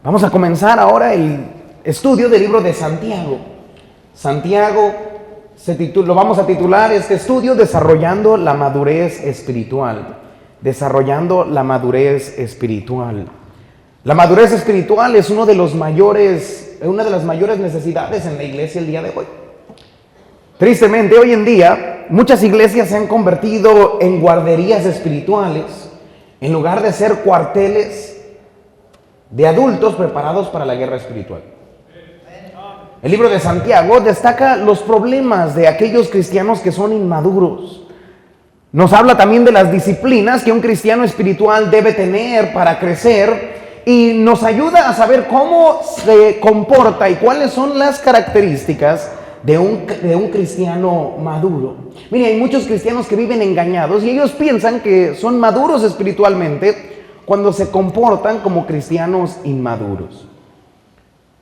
Vamos a comenzar ahora el estudio del libro de Santiago. Santiago, lo vamos a titular este estudio Desarrollando la madurez espiritual. Desarrollando la madurez espiritual. La madurez espiritual es una de las mayores necesidades en la iglesia el día de hoy. Tristemente, hoy en día, muchas iglesias se han convertido en guarderías espirituales, en lugar de ser cuarteles de adultos preparados para la guerra espiritual. El libro de Santiago destaca los problemas de aquellos cristianos que son inmaduros. Nos habla también de las disciplinas que un cristiano espiritual debe tener para crecer y nos ayuda a saber cómo se comporta y cuáles son las características de un cristiano maduro. Mire, hay muchos cristianos que viven engañados y ellos piensan que son maduros espiritualmente cuando se comportan como cristianos inmaduros.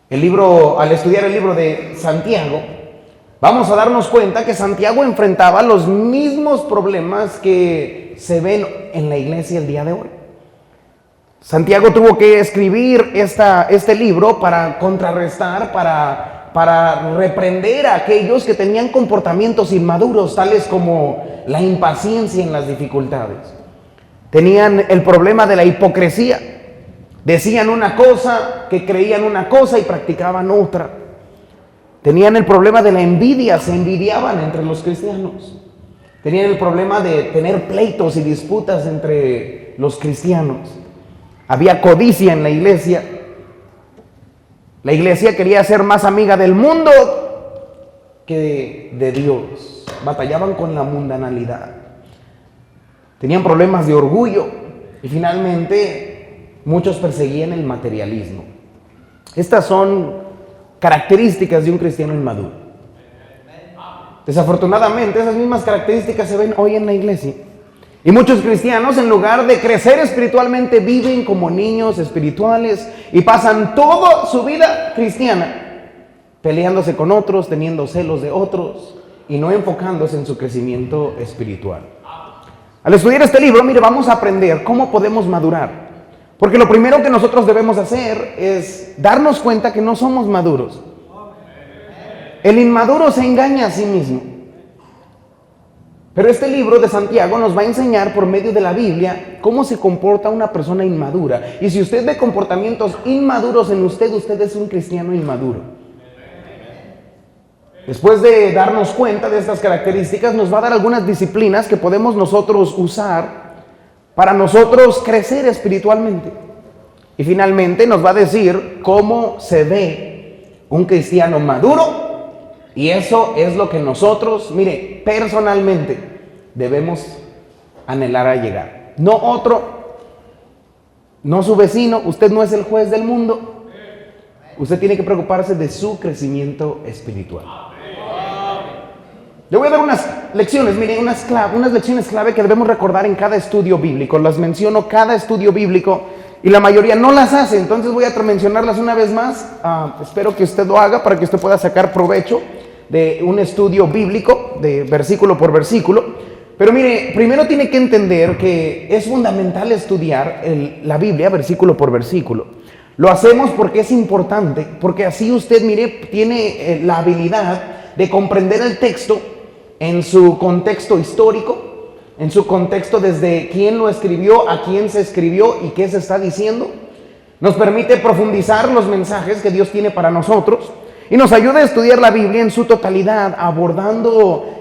Al estudiar el libro de Santiago, vamos a darnos cuenta que Santiago enfrentaba los mismos problemas que se ven en la iglesia el día de hoy. Santiago tuvo que escribir este libro para contrarrestar, para reprender a aquellos que tenían comportamientos inmaduros, tales como la impaciencia en las dificultades. Tenían el problema de la hipocresía. Decían una cosa, que creían una cosa y practicaban otra. Tenían el problema de la envidia, se envidiaban entre los cristianos. Tenían el problema de tener pleitos y disputas entre los cristianos. Había codicia en la iglesia. La iglesia quería ser más amiga del mundo que de Dios. Batallaban con la mundanalidad. Tenían problemas de orgullo y finalmente muchos perseguían el materialismo. Estas son características de un cristiano inmaduro. Desafortunadamente, esas mismas características se ven hoy en la iglesia. Y muchos cristianos, en lugar de crecer espiritualmente, viven como niños espirituales y pasan toda su vida cristiana peleándose con otros, teniendo celos de otros y no enfocándose en su crecimiento espiritual. Al estudiar este libro, mire, vamos a aprender cómo podemos madurar. Porque lo primero que nosotros debemos hacer es darnos cuenta que no somos maduros. El inmaduro se engaña a sí mismo. Pero este libro de Santiago nos va a enseñar por medio de la Biblia cómo se comporta una persona inmadura. Y si usted ve comportamientos inmaduros en usted, usted es un cristiano inmaduro. Después de darnos cuenta de estas características, nos va a dar algunas disciplinas que podemos nosotros usar para nosotros crecer espiritualmente. Y finalmente nos va a decir cómo se ve un cristiano maduro. Y eso es lo que nosotros, mire, personalmente debemos anhelar a llegar. No otro, no su vecino, usted no es el juez del mundo. Usted tiene que preocuparse de su crecimiento espiritual. Le voy a dar unas lecciones, mire, unas lecciones clave que debemos recordar en cada estudio bíblico. Las menciono cada estudio bíblico y la mayoría no las hace, entonces voy a mencionarlas una vez más. Espero que usted lo haga para que usted pueda sacar provecho de un estudio bíblico, de versículo por versículo. Pero mire, primero tiene que entender que es fundamental estudiar la Biblia versículo por versículo. Lo hacemos porque es importante, porque así usted, mire, tiene la habilidad de comprender el texto en su contexto histórico, en su contexto desde quién lo escribió, a quién se escribió y qué se está diciendo. Nos permite profundizar los mensajes que Dios tiene para nosotros y nos ayuda a estudiar la Biblia en su totalidad, abordando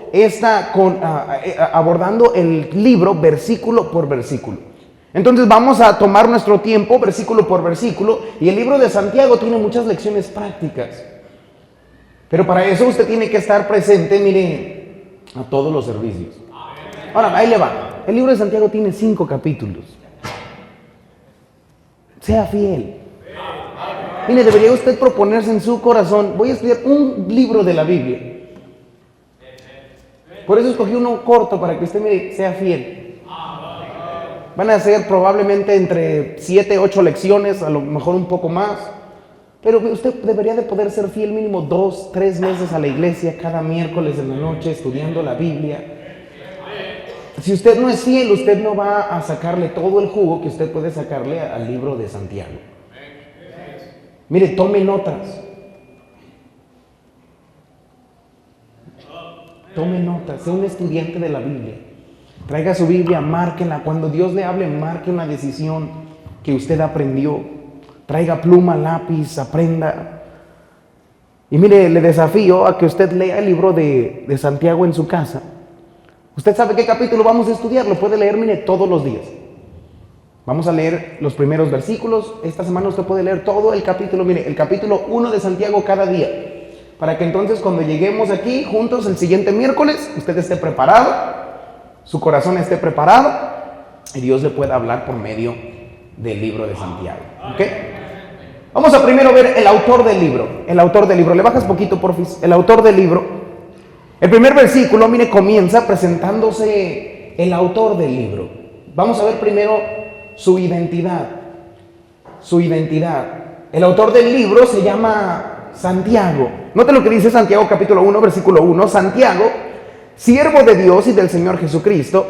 el libro versículo por versículo. Entonces vamos a tomar nuestro tiempo versículo por versículo y el libro de Santiago tiene muchas lecciones prácticas. Pero para eso usted tiene que estar presente, mire, a todos los servicios. Ahora, ahí le va. El libro de Santiago tiene 5 capítulos. Sea fiel. Mire, debería usted proponerse en su corazón, voy a estudiar un libro de la Biblia. Por eso escogí uno corto para que usted, mire, sea fiel. Van a ser probablemente entre 7, 8 lecciones, a lo mejor un poco más. Pero usted debería de poder ser fiel mínimo 2, 3 meses a la iglesia cada miércoles en la noche estudiando la Biblia. Si usted no es fiel, usted no va a sacarle todo el jugo que usted puede sacarle al libro de Santiago. Mire, tome notas. Tome notas, sea un estudiante de la Biblia. Traiga su Biblia, márquela. Cuando Dios le hable, marque una decisión que usted aprendió. Traiga pluma, lápiz, aprenda. Y mire, le desafío a que usted lea el libro de Santiago en su casa. Usted sabe qué capítulo vamos a estudiar, lo puede leer, mire, todos los días. Vamos a leer los primeros versículos. Esta semana usted puede leer todo el capítulo, mire, el capítulo 1 de Santiago cada día. Para que entonces cuando lleguemos aquí juntos el siguiente miércoles, usted esté preparado, su corazón esté preparado y Dios le pueda hablar por medio del libro de Santiago. ¿Ok? Vamos a primero ver el autor del libro. El autor del libro. Le bajas poquito, porfis. El autor del libro. El primer versículo, mire, comienza presentándose el autor del libro. Vamos a ver primero su identidad. Su identidad. El autor del libro se llama Santiago. Note lo que dice Santiago capítulo 1, versículo 1. Santiago, siervo de Dios y del Señor Jesucristo,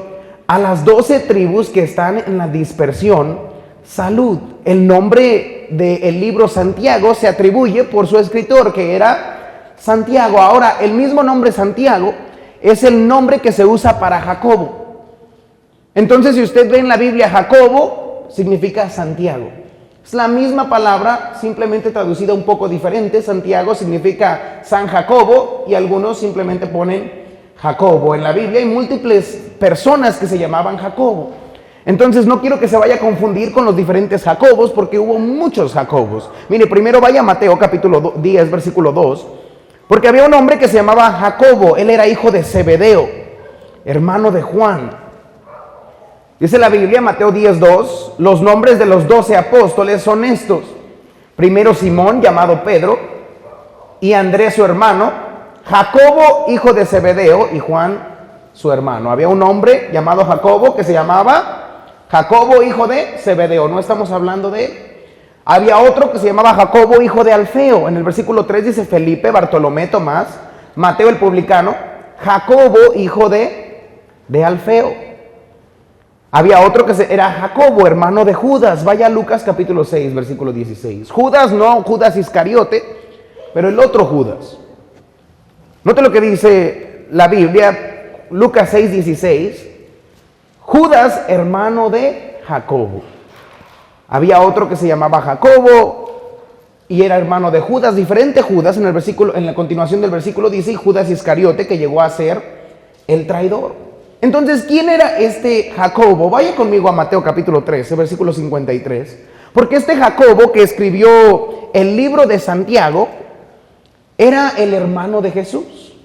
a las 12 tribus que están en la dispersión, salud. El nombre del libro Santiago se atribuye por su escritor, que era Santiago. Ahora, el mismo nombre Santiago es el nombre que se usa para Jacobo. Entonces, si usted ve en la Biblia Jacobo, significa Santiago. Es la misma palabra, simplemente traducida un poco diferente. Santiago significa San Jacobo y algunos simplemente ponen Jacobo. En la Biblia hay múltiples personas que se llamaban Jacobo. Entonces no quiero que se vaya a confundir con los diferentes Jacobos, porque hubo muchos Jacobos. Mire, primero vaya a Mateo capítulo 10, versículo 2, porque había un hombre que se llamaba Jacobo. Él era hijo de Zebedeo, hermano de Juan. Dice la Biblia, Mateo 10:2, los nombres de los 12 apóstoles son estos. Primero Simón, llamado Pedro, y Andrés su hermano, Jacobo, hijo de Zebedeo, y Juan su hermano. Había un hombre llamado Jacobo que se llamaba Jacobo, hijo de Zebedeo. No estamos hablando de él. Había otro que se llamaba Jacobo, hijo de Alfeo. En el versículo 3 dice Felipe, Bartolomé, Tomás, Mateo el publicano, Jacobo, hijo de Alfeo. Había otro que era Jacobo, hermano de Judas. Vaya a Lucas capítulo 6, versículo 16. Judas, no Judas Iscariote, pero el otro Judas. Note lo que dice la Biblia, Lucas 6, 16. Judas, hermano de Jacobo. Había otro que se llamaba Jacobo y era hermano de Judas, diferente Judas. En la continuación del versículo dice Judas Iscariote, que llegó a ser el traidor. Entonces, ¿quién era este Jacobo? Vaya conmigo a Mateo capítulo 13, versículo 53. Porque este Jacobo que escribió el libro de Santiago era el hermano de Jesús.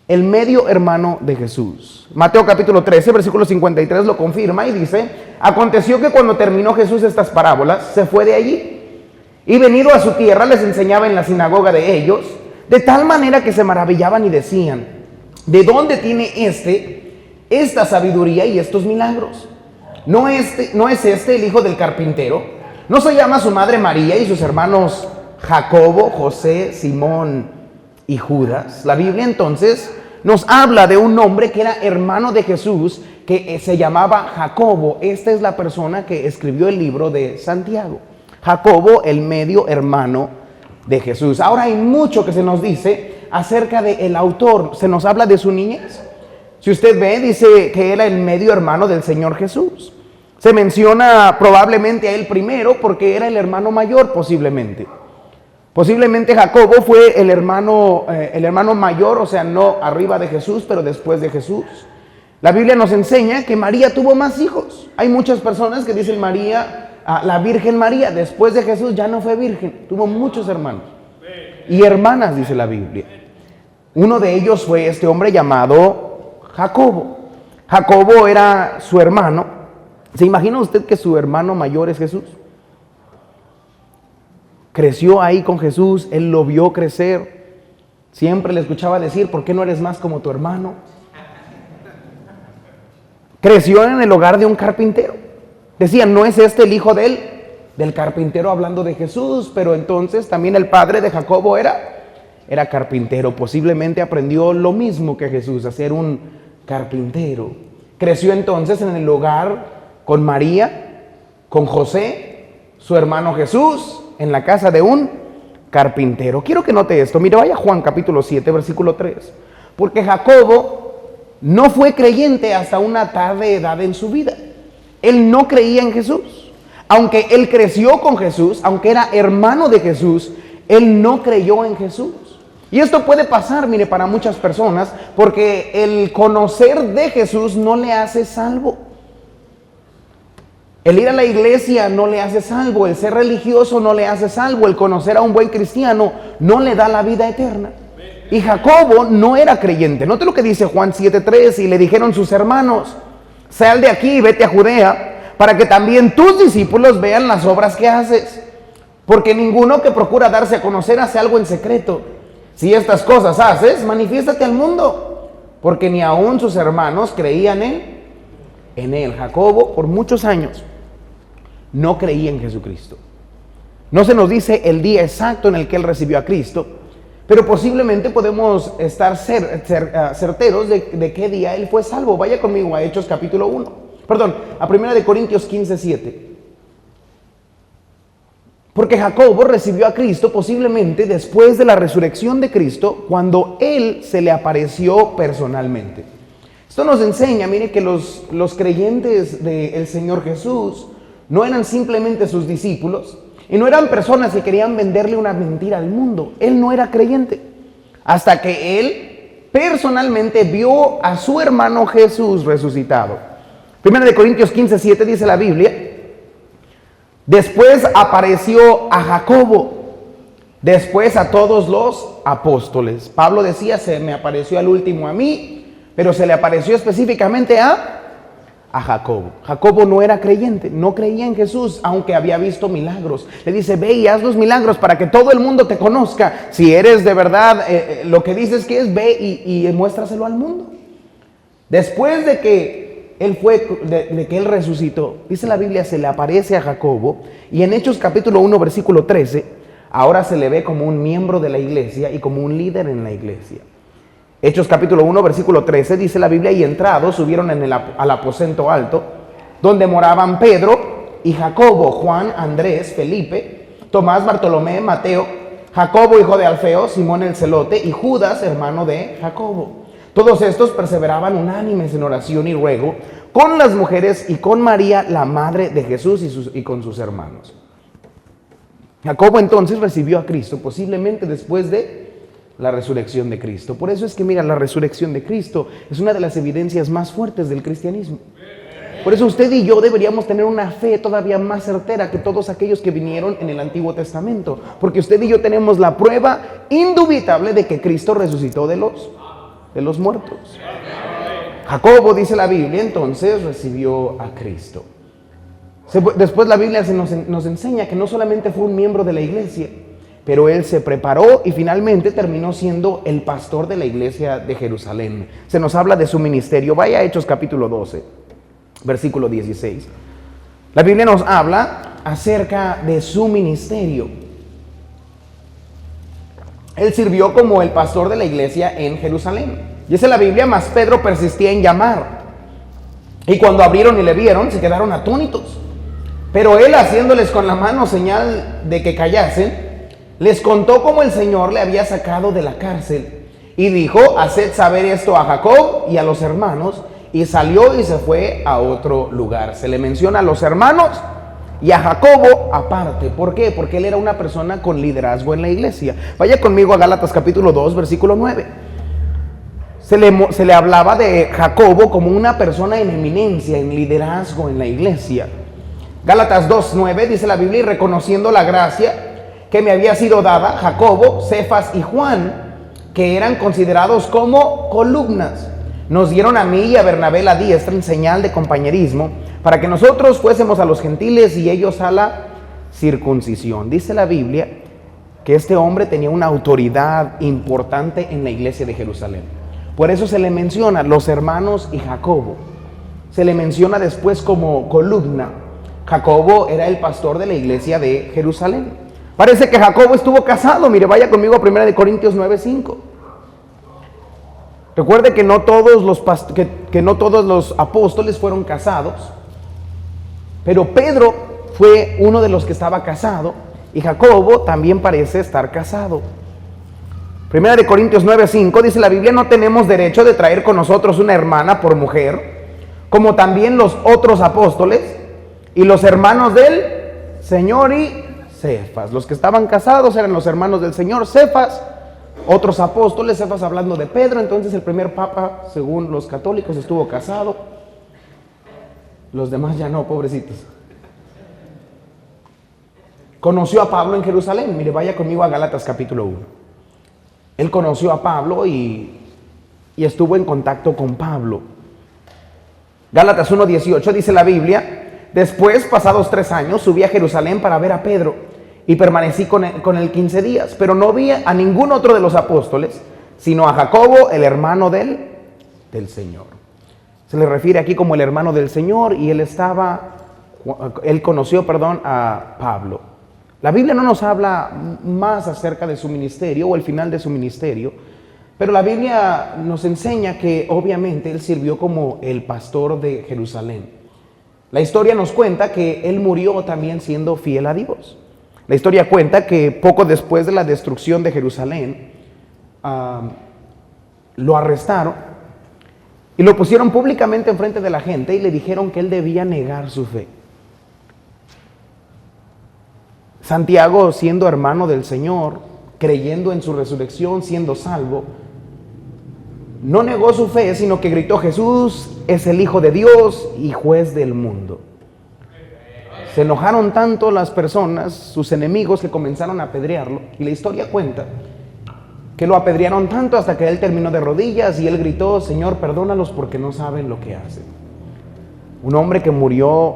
El medio hermano de Jesús. Mateo capítulo 13, versículo 53 lo confirma y dice: aconteció que cuando terminó Jesús estas parábolas, se fue de allí. Y venido a su tierra les enseñaba en la sinagoga de ellos, de tal manera que se maravillaban y decían: ¿de dónde tiene esta sabiduría y estos milagros? ¿No es este el hijo del carpintero? ¿No se llama su madre María y sus hermanos Jacobo, José, Simón y Judas? La Biblia entonces nos habla de un hombre que era hermano de Jesús, que se llamaba Jacobo. Esta es la persona que escribió el libro de Santiago. Jacobo, el medio hermano de Jesús. Ahora hay mucho que se nos dice acerca del autor. Se nos habla de su niñez. Si usted ve, dice que era el medio hermano del Señor Jesús. Se menciona probablemente a él primero porque era el hermano mayor, posiblemente. Posiblemente Jacobo fue el hermano mayor, o sea, no arriba de Jesús, pero después de Jesús. La Biblia nos enseña que María tuvo más hijos. Hay muchas personas que dicen María, la Virgen María, después de Jesús ya no fue virgen, tuvo muchos hermanos y hermanas, dice la Biblia. Uno de ellos fue este hombre llamado Jacobo. Jacobo era su hermano. ¿Se imagina usted que su hermano mayor es Jesús? Creció ahí con Jesús, él lo vio crecer. Siempre le escuchaba decir: ¿por qué no eres más como tu hermano? Creció en el hogar de un carpintero. Decían: ¿no es este el hijo del carpintero? Hablando de Jesús. Pero entonces también el padre de Jacobo era carpintero. Posiblemente aprendió lo mismo que Jesús, a ser un carpintero. Creció entonces en el hogar con María, con José, su hermano Jesús en la casa de un carpintero. Quiero que note esto. Mire, vaya a Juan capítulo 7, versículo 3. Porque Jacobo no fue creyente hasta una tarde edad en su vida. Él no creía en Jesús. Aunque él creció con Jesús, aunque era hermano de Jesús, él no creyó en Jesús. Y esto puede pasar, mire, para muchas personas, porque el conocer de Jesús no le hace salvo. El ir a la iglesia no le hace salvo, el ser religioso no le hace salvo, el conocer a un buen cristiano no le da la vida eterna. Y Jacobo no era creyente. Note lo que dice Juan 7:3, y le dijeron sus hermanos: sal de aquí y vete a Judea, para que también tus discípulos vean las obras que haces. Porque ninguno que procura darse a conocer hace algo en secreto. Si estas cosas haces, manifiéstate al mundo. Porque ni aún sus hermanos creían en él. Jacobo, por muchos años, no creía en Jesucristo. No se nos dice el día exacto en el que él recibió a Cristo, pero posiblemente podemos estar certeros de qué día él fue salvo. Vaya conmigo a Hechos capítulo 1. Perdón, a 1 de Corintios 15:7. Porque Jacobo recibió a Cristo posiblemente después de la resurrección de Cristo, cuando él se le apareció personalmente. Esto nos enseña, mire, que los creyentes del Señor Jesús no eran simplemente sus discípulos y no eran personas que querían venderle una mentira al mundo. Él no era creyente hasta que él personalmente vio a su hermano Jesús resucitado. 1 de Corintios 15:7 dice la Biblia: después apareció a Jacobo, después a todos los apóstoles. Pablo decía: se me apareció al último a mí, pero se le apareció específicamente a Jacobo. Jacobo no era creyente, no creía en Jesús, aunque había visto milagros. Le dice: ve y haz los milagros para que todo el mundo te conozca. Si eres de verdad lo que dices que es, ve y muéstraselo al mundo. Después de que él resucitó, dice la Biblia, se le aparece a Jacobo, y en Hechos capítulo 1 versículo 13, ahora se le ve como un miembro de la iglesia y como un líder en la iglesia. Hechos capítulo 1 versículo 13 dice la Biblia: y entrados subieron al aposento alto, donde moraban Pedro y Jacobo, Juan, Andrés, Felipe, Tomás, Bartolomé, Mateo, Jacobo hijo de Alfeo, Simón el celote y Judas hermano de Jacobo. Todos estos perseveraban unánimes en oración y ruego con las mujeres y con María, la madre de Jesús, y con sus hermanos. Jacobo entonces recibió a Cristo posiblemente después de la resurrección de Cristo. Por eso es que, mira, la resurrección de Cristo es una de las evidencias más fuertes del cristianismo. Por eso usted y yo deberíamos tener una fe todavía más certera que todos aquellos que vinieron en el Antiguo Testamento, porque usted y yo tenemos la prueba indubitable de que Cristo resucitó de los muertos. Jacobo, dice la Biblia, entonces recibió a Cristo. Después la Biblia nos enseña que no solamente fue un miembro de la iglesia, pero él se preparó y finalmente terminó siendo el pastor de la iglesia de Jerusalén. Se nos habla de su ministerio. Vaya a Hechos capítulo 12, versículo 16. La Biblia nos habla acerca de su ministerio. Él sirvió como el pastor de la iglesia en Jerusalén. Dice la Biblia: mas Pedro persistía en llamar. Y cuando abrieron y le vieron, se quedaron atónitos. Pero él, haciéndoles con la mano señal de que callasen, les contó cómo el Señor le había sacado de la cárcel. Y dijo: haced saber esto a Jacob y a los hermanos. Y salió y se fue a otro lugar. Se le menciona a los hermanos y a Jacobo aparte. ¿Por qué? Porque él era una persona con liderazgo en la iglesia. Vaya conmigo a Gálatas capítulo 2, versículo 9. Se le hablaba de Jacobo como una persona en eminencia, en liderazgo en la iglesia. Gálatas 2:9 dice la Biblia: y reconociendo la gracia que me había sido dada, Jacobo, Cefas y Juan, que eran considerados como columnas, nos dieron a mí y a Bernabé la diestra en señal de compañerismo, para que nosotros fuésemos a los gentiles y ellos a la circuncisión. Dice la Biblia que este hombre tenía una autoridad importante en la iglesia de Jerusalén. Por eso se le menciona los hermanos y Jacobo. Se le menciona después como columna. Jacobo era el pastor de la iglesia de Jerusalén. Parece que Jacobo estuvo casado. Mire, vaya conmigo a 1 de Corintios 9:5. Recuerde que no todos los apóstoles fueron casados, pero Pedro fue uno de los que estaba casado, y Jacobo también parece estar casado. Primera de Corintios 9:5 dice la Biblia: no tenemos derecho de traer con nosotros una hermana por mujer, como también los otros apóstoles y los hermanos del Señor y Cefas. Los que estaban casados eran los hermanos del Señor, Cefas, otros apóstoles, Cefas hablando de Pedro. Entonces el primer papa, según los católicos, estuvo casado. Los demás ya no, pobrecitos. Conoció a Pablo en Jerusalén. Mire, vaya conmigo a Gálatas capítulo 1. Él conoció a Pablo y estuvo en contacto con Pablo. Gálatas 1:18 dice la Biblia: después, pasados 3 años, subí a Jerusalén para ver a Pedro y permanecí con él 15 días, pero no vi a ningún otro de los apóstoles, sino a Jacobo, el hermano del Señor. Se le refiere aquí como el hermano del Señor, y él conoció a Pablo. La Biblia no nos habla más acerca de su ministerio o el final de su ministerio, pero la Biblia nos enseña que obviamente él sirvió como el pastor de Jerusalén. La historia nos cuenta que él murió también siendo fiel a Dios. La historia cuenta que poco después de la destrucción de Jerusalén, lo arrestaron y lo pusieron públicamente enfrente de la gente y le dijeron que él debía negar su fe. Santiago, siendo hermano del Señor, creyendo en su resurrección, siendo salvo, no negó su fe, sino que gritó: Jesús es el Hijo de Dios y juez del mundo. Se enojaron tanto las personas, sus enemigos, que comenzaron a apedrearlo. Y la historia cuenta que lo apedrearon tanto hasta que él terminó de rodillas y él gritó: Señor, perdónalos porque no saben lo que hacen. Un hombre que murió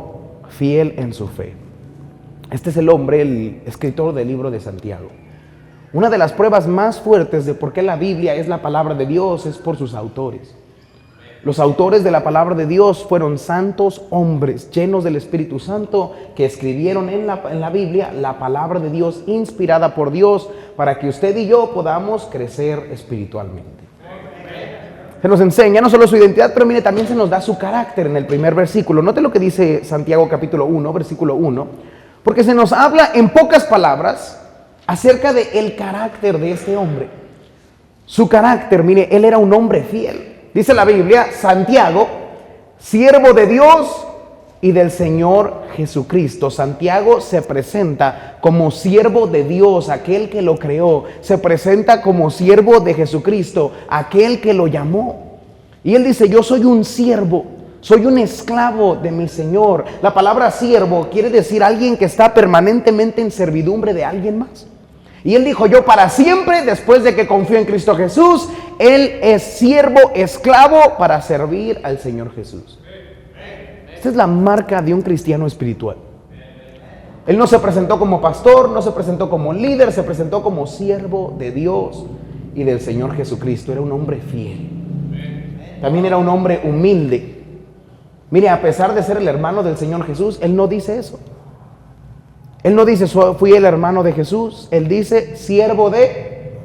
fiel en su fe. Este es el hombre, el escritor del libro de Santiago. Una de las pruebas más fuertes de por qué la Biblia es la palabra de Dios es por sus autores. Los autores de la palabra de Dios fueron santos hombres llenos del Espíritu Santo que escribieron en la Biblia la palabra de Dios inspirada por Dios para que usted y yo podamos crecer espiritualmente. Se nos enseña no solo su identidad, pero mire, también se nos da su carácter en el primer versículo. Note lo que dice Santiago capítulo 1, versículo 1. Porque se nos habla en pocas palabras acerca del carácter de este hombre. Su carácter, mire, él era un hombre fiel. Dice la Biblia: Santiago, siervo de Dios y del Señor Jesucristo. Santiago se presenta como siervo de Dios, aquel que lo creó. Se presenta como siervo de Jesucristo, aquel que lo llamó. Y él dice: yo soy un siervo. Soy un esclavo de mi Señor. La palabra siervo quiere decir alguien que está permanentemente en servidumbre de alguien más. Y él dijo: yo para siempre, después de que confío en Cristo Jesús, él es siervo, esclavo para servir al Señor Jesús. Esta es la marca de un cristiano espiritual. Él no se presentó como pastor, no se presentó como líder, se presentó como siervo de Dios y del Señor Jesucristo. Era un hombre fiel. También era un hombre humilde. Mire, a pesar de ser el hermano del Señor Jesús, él no dice eso. Él no dice: fui el hermano de Jesús. Él dice: siervo de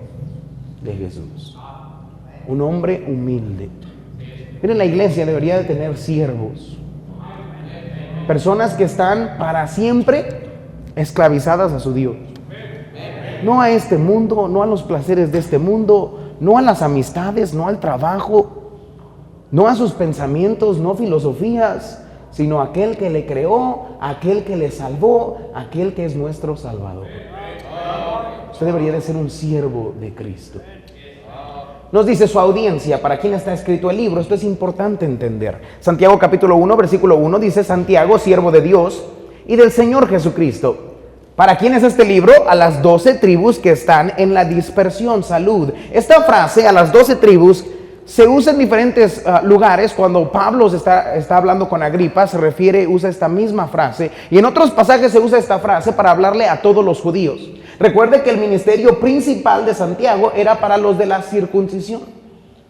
Jesús. Un hombre humilde. Miren, la iglesia debería de tener siervos. Personas que están para siempre esclavizadas a su Dios. No a este mundo, no a los placeres de este mundo, no a las amistades, no al trabajo, no a sus pensamientos, no filosofías, sino aquel que le creó, aquel que le salvó, aquel que es nuestro Salvador. Usted debería de ser un siervo de Cristo. Nos dice su audiencia, para quien está escrito el libro. Esto es importante entender. Santiago capítulo 1, versículo 1 dice: Santiago, siervo de Dios y del Señor Jesucristo. ¿Para quién es este libro? A las 12 tribus que están en la dispersión. Salud. Esta frase, a las 12 tribus, se usa en diferentes lugares. Cuando Pablo está hablando con Agripa, usa esta misma frase. Y en otros pasajes se usa esta frase para hablarle a todos los judíos. Recuerde que el ministerio principal de Santiago era para los de la circuncisión,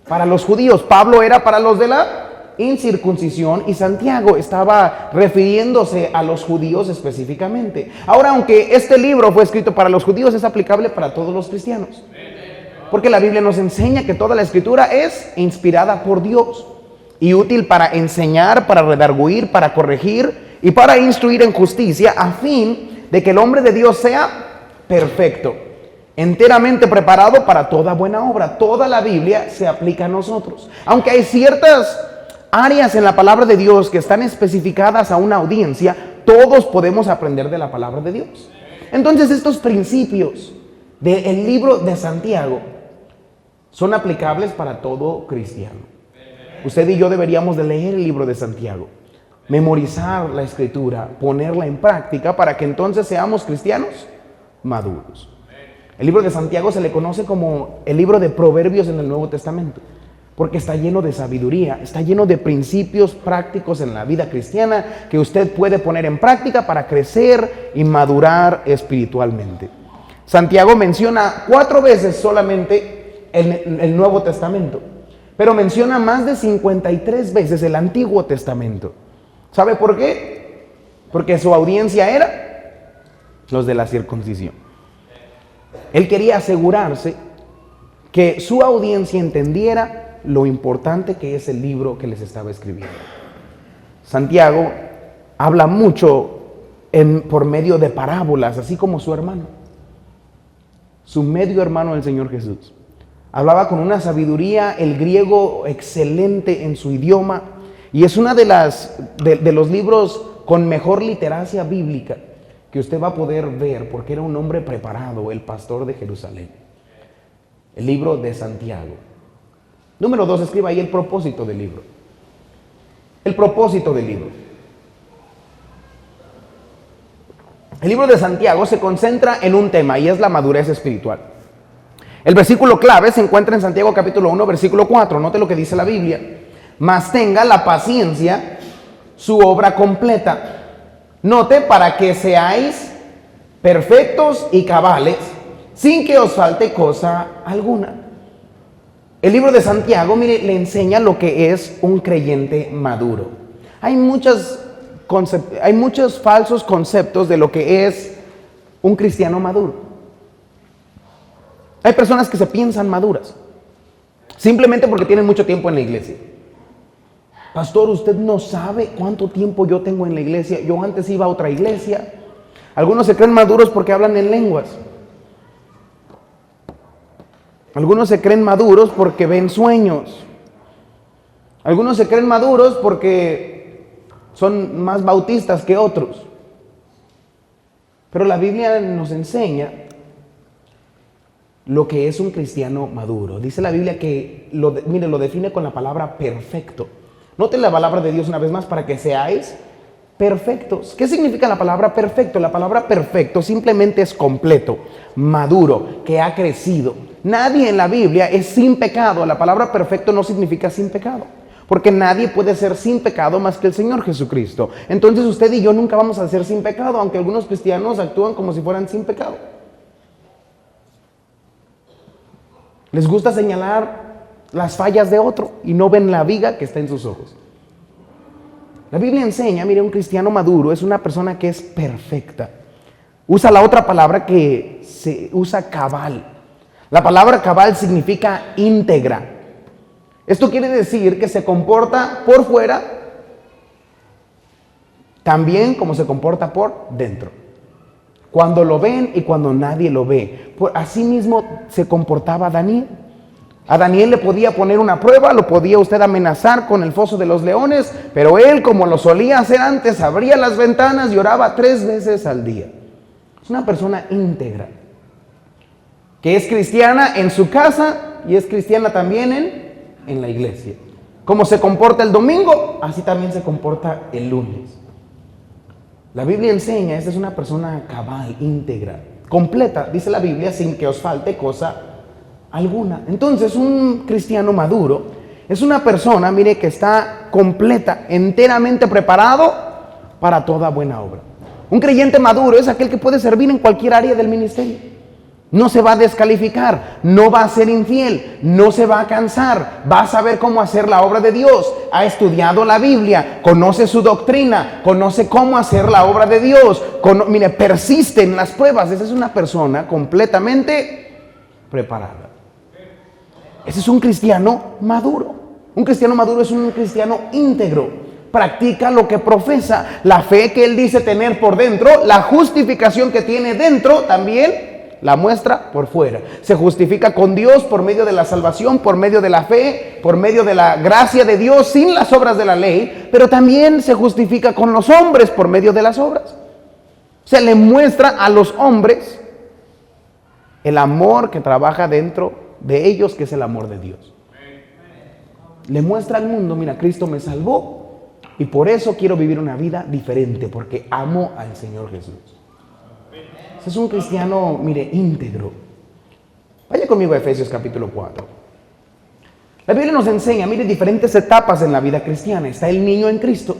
para los judíos. Pablo era para los de la incircuncisión y Santiago estaba refiriéndose a los judíos específicamente. Ahora, aunque este libro fue escrito para los judíos, es aplicable para todos los cristianos. Porque la Biblia nos enseña que toda la escritura es inspirada por Dios y útil para enseñar, para redarguir, para corregir y para instruir en justicia, a fin de que el hombre de Dios sea perfecto, enteramente preparado para toda buena obra. Toda la Biblia se aplica a nosotros. Aunque hay ciertas áreas en la palabra de Dios que están especificadas a una audiencia, todos podemos aprender de la palabra de Dios. Entonces estos principios del libro de Santiago son aplicables para todo cristiano. Usted y yo deberíamos de leer el libro de Santiago, memorizar la escritura, ponerla en práctica para que entonces seamos cristianos maduros. El libro de Santiago se le conoce como el libro de Proverbios en el Nuevo Testamento, porque está lleno de sabiduría, está lleno de principios prácticos en la vida cristiana que usted puede poner en práctica para crecer y madurar espiritualmente. Santiago menciona 4 veces solamente el Nuevo Testamento, pero menciona más de 53 veces el Antiguo Testamento. ¿Sabe por qué? Porque su audiencia era los de la circuncisión. Él quería asegurarse que su audiencia entendiera lo importante que es el libro que les estaba escribiendo. Santiago habla mucho por medio de parábolas, así como su hermano, su medio hermano el Señor Jesús. Hablaba con una sabiduría, el griego excelente en su idioma, y es una de los libros con mejor literacia bíblica que usted va a poder ver, porque era un hombre preparado, el pastor de Jerusalén. El libro de Santiago. Número 2, escriba ahí el propósito del libro. El propósito del libro. El libro de Santiago se concentra en un tema y es la madurez espiritual. El versículo clave se encuentra en Santiago capítulo 1, versículo 4. Note lo que dice la Biblia. Mas tenga la paciencia su obra completa. Note, para que seáis perfectos y cabales, sin que os falte cosa alguna. El libro de Santiago, mire, le enseña lo que es un creyente maduro. Hay muchos falsos conceptos de lo que es un cristiano maduro. Hay personas que se piensan maduras simplemente porque tienen mucho tiempo en la iglesia. Pastor, usted no sabe cuánto tiempo yo tengo en la iglesia. Yo antes iba a otra iglesia. Algunos se creen maduros porque hablan en lenguas. Algunos se creen maduros porque ven sueños. Algunos se creen maduros porque son más bautistas que otros. Pero la Biblia nos enseña lo que es un cristiano maduro. Dice la Biblia que, lo define con la palabra perfecto. Noten la palabra de Dios una vez más, para que seáis perfectos. ¿Qué significa la palabra perfecto? La palabra perfecto simplemente es completo, maduro, que ha crecido. Nadie en la Biblia es sin pecado. La palabra perfecto no significa sin pecado, porque nadie puede ser sin pecado más que el Señor Jesucristo. Entonces usted y yo nunca vamos a ser sin pecado, aunque algunos cristianos actúan como si fueran sin pecado. Les gusta señalar las fallas de otro y no ven la viga que está en sus ojos. La Biblia enseña, mire, un cristiano maduro es una persona que es perfecta. Usa la otra palabra que se usa, cabal. La palabra cabal significa íntegra. Esto quiere decir que se comporta por fuera también como se comporta por dentro. Cuando lo ven y cuando nadie lo ve. Así mismo se comportaba Daniel. A Daniel le podía poner una prueba, lo podía usted amenazar con el foso de los leones, pero él, como lo solía hacer antes, abría las ventanas y oraba 3 veces al día. Es una persona íntegra, que es cristiana en su casa y es cristiana también en la iglesia. Como se comporta el domingo, así también se comporta el lunes. La Biblia enseña, esta es una persona cabal, íntegra, completa, dice la Biblia, sin que os falte cosa alguna. Entonces, un cristiano maduro es una persona, mire, que está completa, enteramente preparado para toda buena obra. Un creyente maduro es aquel que puede servir en cualquier área del ministerio. No se va a descalificar, no va a ser infiel, no se va a cansar, va a saber cómo hacer la obra de Dios, ha estudiado la Biblia, conoce su doctrina, conoce cómo hacer la obra de Dios, mire, persiste en las pruebas. Esa es una persona completamente preparada. Ese es un cristiano maduro. Un cristiano maduro es un cristiano íntegro. Practica lo que profesa, la fe que él dice tener por dentro, la justificación que tiene dentro también La muestra por fuera. Se justifica con Dios por medio de la salvación, por medio de la fe, por medio de la gracia de Dios sin las obras de la ley, pero también se justifica con los hombres por medio de las obras. Se le muestra a los hombres el amor que trabaja dentro de ellos, que es el amor de Dios. Le muestra al mundo, mira, Cristo me salvó y por eso quiero vivir una vida diferente, porque amo al Señor Jesús. Es un cristiano, mire, íntegro. Vaya conmigo a Efesios capítulo 4. La Biblia nos enseña, mire, diferentes etapas en la vida cristiana. Está el niño en Cristo,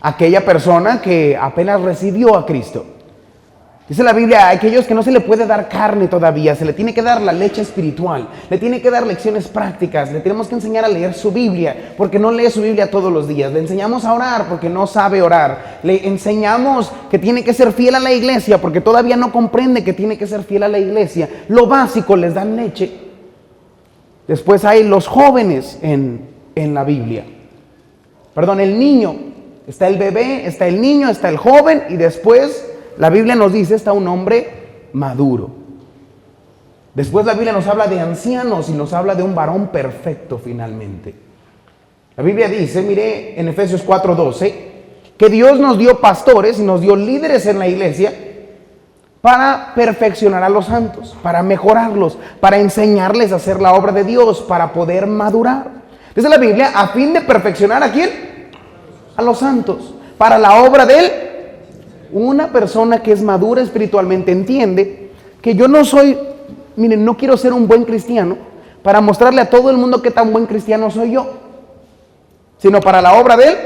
aquella persona que apenas recibió a Cristo. Dice la Biblia, a aquellos que no se le puede dar carne todavía, se le tiene que dar la leche espiritual, le tiene que dar lecciones prácticas, le tenemos que enseñar a leer su Biblia, porque no lee su Biblia todos los días, le enseñamos a orar porque no sabe orar, le enseñamos que tiene que ser fiel a la iglesia porque todavía no comprende que tiene que ser fiel a la iglesia. Lo básico, les dan leche. Después hay los jóvenes en la Biblia. Perdón, el niño, está el bebé, está el niño, está el joven y después la Biblia nos dice, está un hombre maduro. Después la Biblia nos habla de ancianos y nos habla de un varón perfecto finalmente. La Biblia dice, mire, en Efesios 4:12, que Dios nos dio pastores y nos dio líderes en la iglesia para perfeccionar a los santos, para mejorarlos, para enseñarles a hacer la obra de Dios, para poder madurar. Dice la Biblia, a fin de perfeccionar ¿a quién? A los santos, para la obra de Él. Una persona que es madura espiritualmente entiende que yo no soy, miren, no quiero ser un buen cristiano para mostrarle a todo el mundo qué tan buen cristiano soy yo, sino para la obra del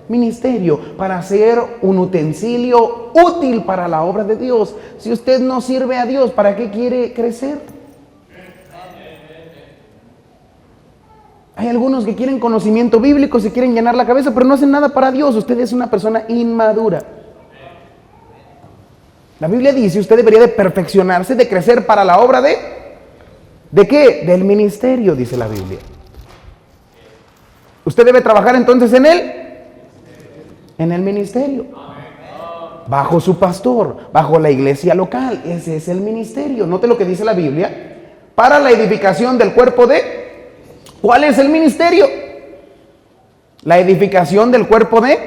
ministerio, para ser un utensilio útil para la obra de Dios. Si usted no sirve a Dios, ¿para qué quiere crecer? Hay algunos que quieren conocimiento bíblico, se quieren llenar la cabeza, pero no hacen nada para Dios. Usted es una persona inmadura. La Biblia dice, usted debería de perfeccionarse, de crecer para la obra ¿de qué? Del ministerio, dice la Biblia. Usted debe trabajar entonces en el ministerio, bajo su pastor, bajo la iglesia local. Ese es el ministerio. Note lo que dice la Biblia, para la edificación del cuerpo de... ¿Cuál es el ministerio? La edificación del cuerpo de...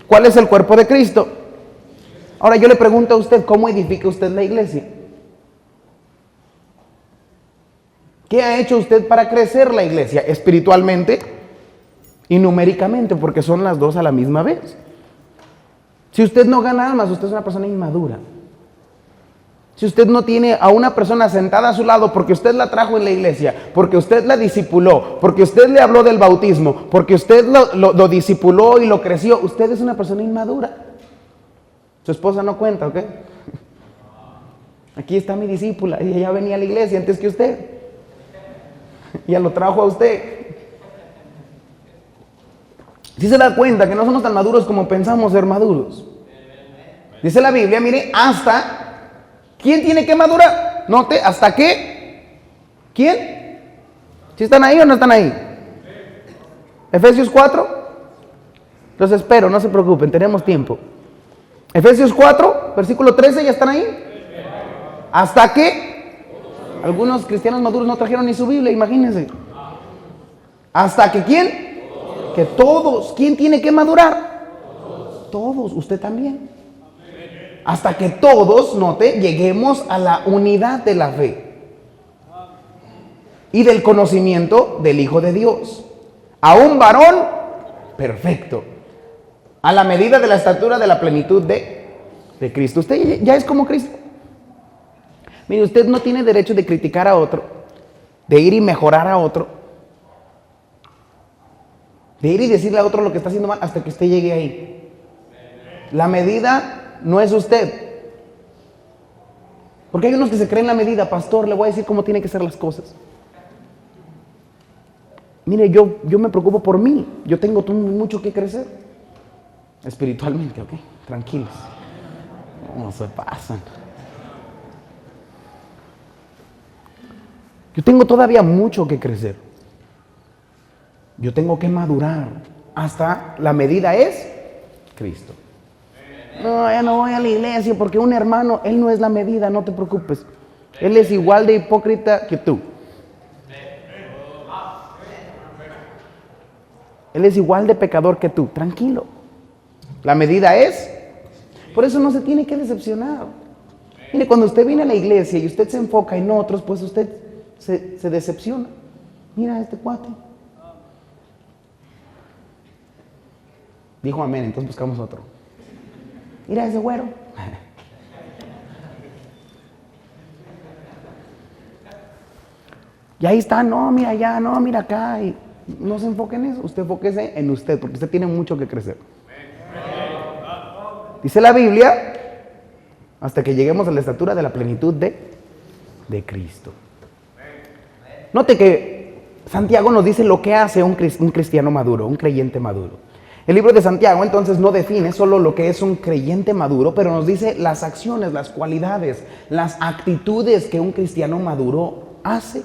¿Cuál es el cuerpo de Cristo? Ahora yo le pregunto a usted, ¿cómo edifica usted la iglesia? ¿Qué ha hecho usted para crecer la iglesia? Espiritualmente y numéricamente, porque son las dos a la misma vez. Si usted no gana almas, usted es una persona inmadura. Si usted no tiene a una persona sentada a su lado porque usted la trajo en la iglesia, porque usted la discipuló, porque usted le habló del bautismo, porque usted lo discipuló y lo creció, usted es una persona inmadura. Su esposa no cuenta, ¿ok? Aquí está mi discípula y ella venía a la iglesia antes que usted. Ella lo trajo a usted. Si se da cuenta que no somos tan maduros como pensamos ser maduros. Dice la Biblia, mire, hasta... ¿Quién tiene que madurar? Note, ¿hasta qué? ¿Quién? ¿Sí están ahí o no están ahí? Efesios 4. Los espero, no se preocupen, tenemos tiempo. Efesios 4, versículo 13, ¿ya están ahí? ¿Hasta qué? Algunos cristianos maduros no trajeron ni su Biblia, imagínense. ¿Hasta que quién? Que todos. ¿Quién tiene que madurar? Todos, usted también. Hasta que todos, note, lleguemos a la unidad de la fe y del conocimiento del Hijo de Dios, a un varón perfecto, a la medida de la estatura de la plenitud de Cristo. Usted ya es como Cristo. Mire, usted no tiene derecho de criticar a otro, de ir y mejorar a otro, de ir y decirle a otro lo que está haciendo mal hasta que usted llegue ahí. La medida no es usted. Porque hay unos que se creen la medida. Pastor, le voy a decir cómo tienen que ser las cosas. Mire, yo me preocupo por mí. Yo tengo mucho que crecer. Espiritualmente, ¿ok? Tranquilos. No se pasan. Yo tengo todavía mucho que crecer. Yo tengo que madurar. Hasta la medida es Cristo. No, ya no voy a la iglesia porque un hermano, él no es la medida, no te preocupes. Él es igual de hipócrita que tú. Él es igual de pecador que tú, tranquilo. La medida es, por eso no se tiene que decepcionar. Mire, cuando usted viene a la iglesia y usted se enfoca en otros, pues usted se decepciona. Mira este cuate. Dijo amén, entonces buscamos otro. Mira ese güero. Y ahí está, no, mira allá, no, mira acá. Y no se enfoque en eso, usted enfóquese en usted, porque usted tiene mucho que crecer. Dice la Biblia, hasta que lleguemos a la estatura de la plenitud de Cristo. Note que Santiago nos dice lo que hace un cristiano maduro, un creyente maduro. El libro de Santiago entonces no define solo lo que es un creyente maduro, pero nos dice las acciones, las cualidades, las actitudes que un cristiano maduro hace.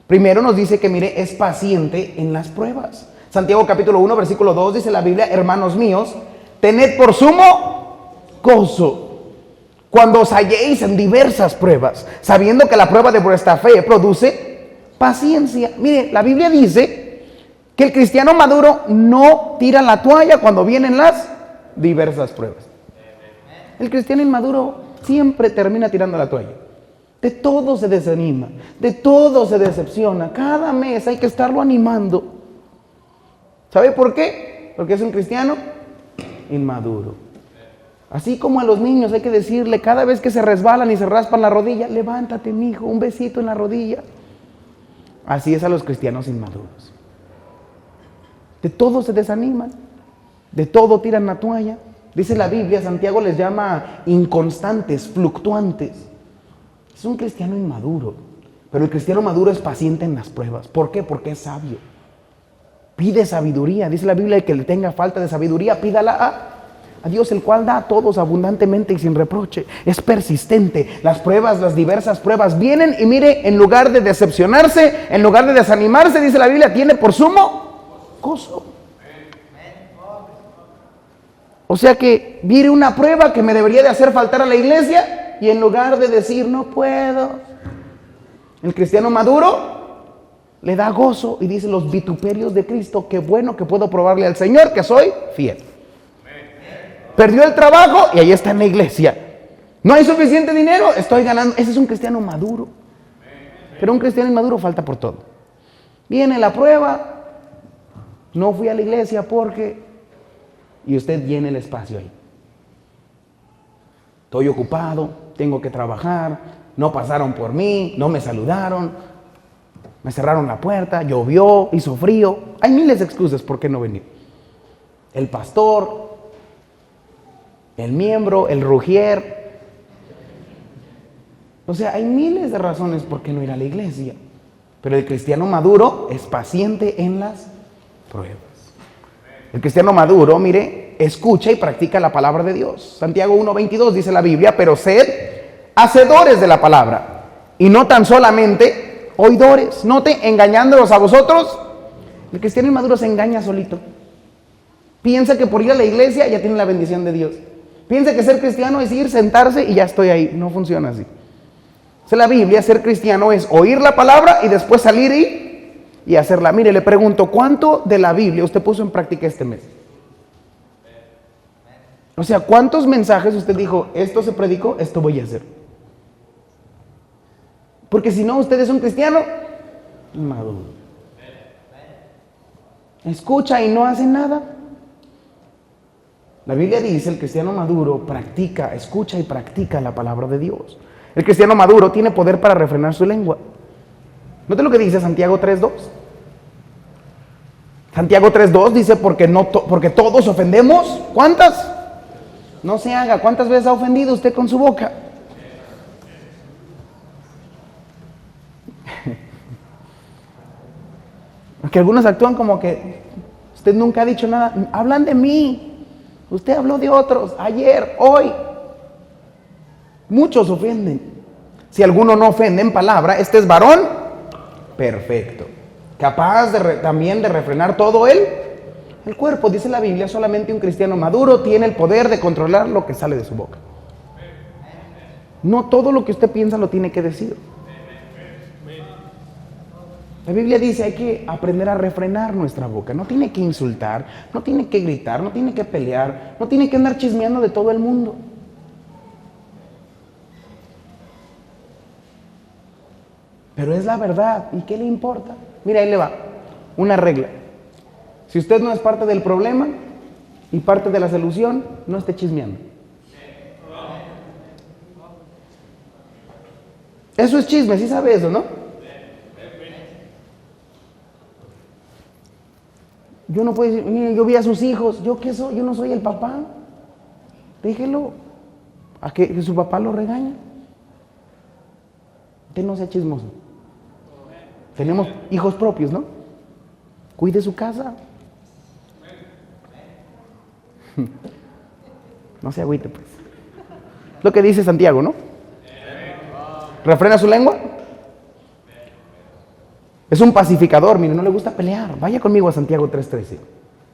Primero nos dice que, mire, es paciente en las pruebas. Santiago capítulo 1, versículo 2 dice la Biblia, hermanos míos, tened por sumo gozo cuando os halléis en diversas pruebas, sabiendo que la prueba de vuestra fe produce paciencia. Mire, la Biblia dice que el cristiano maduro no tira la toalla cuando vienen las diversas pruebas. El cristiano inmaduro siempre termina tirando la toalla. De todo se desanima, de todo se decepciona. Cada mes hay que estarlo animando. ¿Sabe por qué? Porque es un cristiano inmaduro. Así como a los niños hay que decirle cada vez que se resbalan y se raspan la rodilla, levántate, mijo, un besito en la rodilla. Así es a los cristianos inmaduros. De todo se desaniman, de todo tiran la toalla. Dice la Biblia, Santiago les llama inconstantes, fluctuantes. Es un cristiano inmaduro, pero el cristiano maduro es paciente en las pruebas. ¿Por qué? Porque es sabio. Pide sabiduría. Dice la Biblia que le tenga falta de sabiduría, pídala a Dios, el cual da a todos abundantemente y sin reproche. Es persistente. Las pruebas, las diversas pruebas vienen y mire, en lugar de decepcionarse, en lugar de desanimarse, dice la Biblia, tiene por sumo gozo. O sea que viene una prueba que me debería de hacer faltar a la iglesia y en lugar de decir no puedo, el cristiano maduro le da gozo y dice los vituperios de Cristo, qué bueno que puedo probarle al Señor que soy fiel. Perdió el trabajo y ahí está en la iglesia. No hay suficiente dinero, estoy ganando. Ese es un cristiano maduro. Pero un cristiano inmaduro falta por todo. Viene la prueba, no fui a la iglesia porque... Y usted llena el espacio ahí. Estoy ocupado, tengo que trabajar, no pasaron por mí, no me saludaron, me cerraron la puerta, llovió, hizo frío. Hay miles de excusas por qué no venir. El pastor, el miembro, el rugier. O sea, hay miles de razones por qué no ir a la iglesia. Pero el cristiano maduro es paciente en las pruebas. El cristiano maduro, mire, escucha y practica la palabra de Dios. Santiago 1:22 dice la Biblia, pero sed hacedores de la palabra y no tan solamente oidores. Note, engañándolos a vosotros. El cristiano inmaduro se engaña solito. Piensa que por ir a la iglesia ya tiene la bendición de Dios. Piensa que ser cristiano es ir, sentarse y ya estoy ahí. No funciona así. En la Biblia, ser cristiano es oír la palabra y después salir y hacerla. Mire, le pregunto, ¿cuánto de la Biblia usted puso en práctica este mes? O sea, ¿cuántos mensajes usted dijo, esto se predicó, esto voy a hacer? Porque si no, usted es un cristiano inmaduro. Escucha y no hace nada. La Biblia dice, el cristiano maduro practica, escucha y practica la palabra de Dios. El cristiano maduro tiene poder para refrenar su lengua. Note lo que dice Santiago 3:2. Santiago 3:2 dice, porque todos ofendemos. ¿Cuántas? No se haga. ¿Cuántas veces ha ofendido usted con su boca? Porque algunos actúan como que usted nunca ha dicho nada. Hablan de mí. Usted habló de otros ayer, hoy. Muchos ofenden. Si alguno no ofende en palabra, este es varón perfecto, capaz también de refrenar todo el El cuerpo, dice la Biblia, solamente un cristiano maduro tiene el poder de controlar lo que sale de su boca. No todo lo que usted piensa lo tiene que decir. La Biblia dice hay que aprender a refrenar nuestra boca. No tiene que insultar, no tiene que gritar, no tiene que pelear, no tiene que andar chismeando de todo el mundo. Pero es la verdad. ¿Y qué le importa? Mira, ahí le va. Una regla. Si usted no es parte del problema y parte de la solución, no esté chismeando. Eso es chisme, sí sabe eso, ¿no? Yo no puedo decir, mire, yo vi a sus hijos, ¿yo qué soy? Yo no soy el papá. Déjelo a que su papá lo regañe. Usted no sea chismoso. Tenemos hijos propios, ¿no? Cuide su casa. No se agüite, pues. Lo que dice Santiago, ¿no? Refrena su lengua. Es un pacificador, mire, no le gusta pelear. Vaya conmigo a Santiago 3:13.